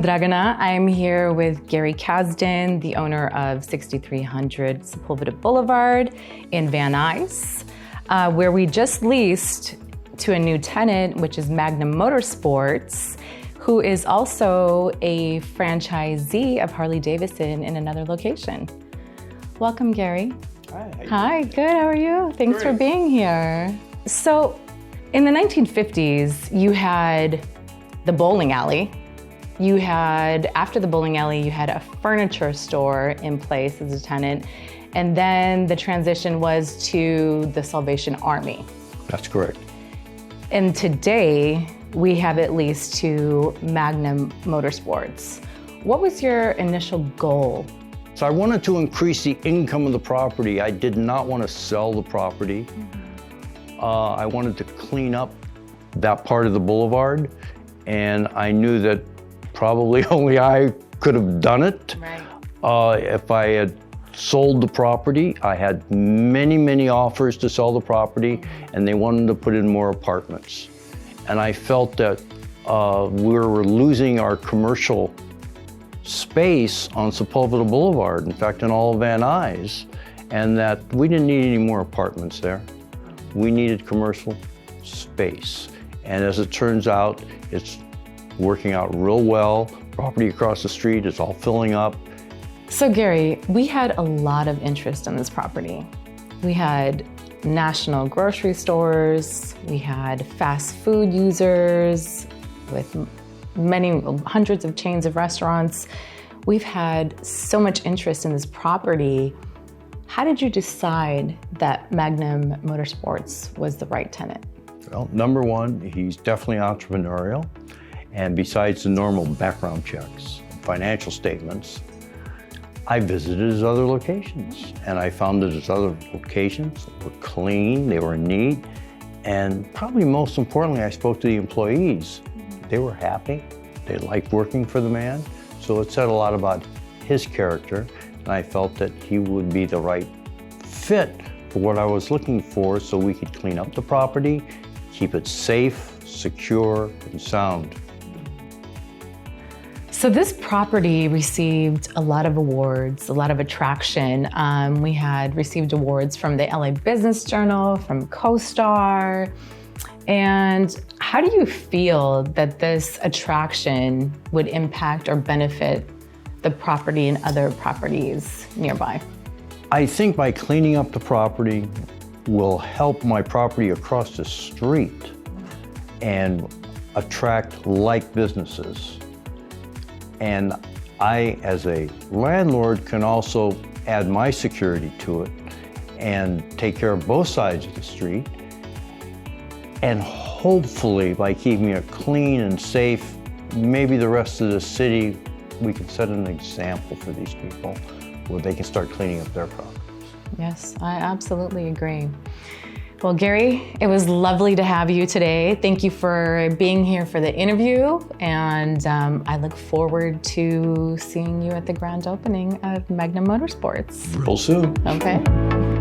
Dragana. I'm here with Gary Kasden, the owner of 6300 Sepulveda Blvd in Van Nuys, where we just leased to a new tenant, which is Magnum Motorsports, who is also a franchisee of Harley-Davidson in another location. Welcome, Gary. Hi. Hi, good, how are you? Thanks for being here. So, in the 1950s, you had the bowling alley. You had, after the bowling alley, you had a furniture store in place as a tenant, and then the transition was to the Salvation Army. That's correct. And today, we have it leased to Magnum Motorsports. What was your initial goal? So I wanted to increase the income of the property. I did not want to sell the property. I wanted to clean up that part of the boulevard, and I knew that probably only I could have done it. Right. If I had sold the property, I had many offers to sell the property, and they wanted to put in more apartments. And I felt that we were losing our commercial space on Sepulveda Blvd, in fact, in all of Van Nuys, and that we didn't need any more apartments there. We needed commercial space. And as it turns out, it's working out real well. Property across the street is all filling up. So Gary, we had a lot of interest in this property. We had national grocery stores, we had fast food users with many hundreds of chains of restaurants. We've had so much interest in this property. How did you decide that Magnum Motorsports was the right tenant? Well, number one, he's definitely entrepreneurial. And besides the normal background checks, financial statements, I visited his other locations, and I found that his other locations were clean, they were neat, and probably most importantly, I spoke to the employees. They were happy, they liked working for the man, so it said a lot about his character, and I felt that he would be the right fit for what I was looking for, so we could clean up the property, keep it safe, secure, and sound. So this property received a lot of awards, a lot of attraction. We had received awards from the LA Business Journal, from CoStar. And how do you feel that this attraction would impact or benefit the property and other properties nearby? I think by cleaning up the property will help my property across the street and attract like businesses. And I, as a landlord, can also add my security to it and take care of both sides of the street. And hopefully, by keeping it clean and safe, maybe the rest of the city, we can set an example for these people where they can start cleaning up their properties. Yes, I absolutely agree. Well, Gary, it was lovely to have you today. Thank you for being here for the interview, and I look forward to seeing you at the grand opening of Magnum Motorsports. Real soon. Okay.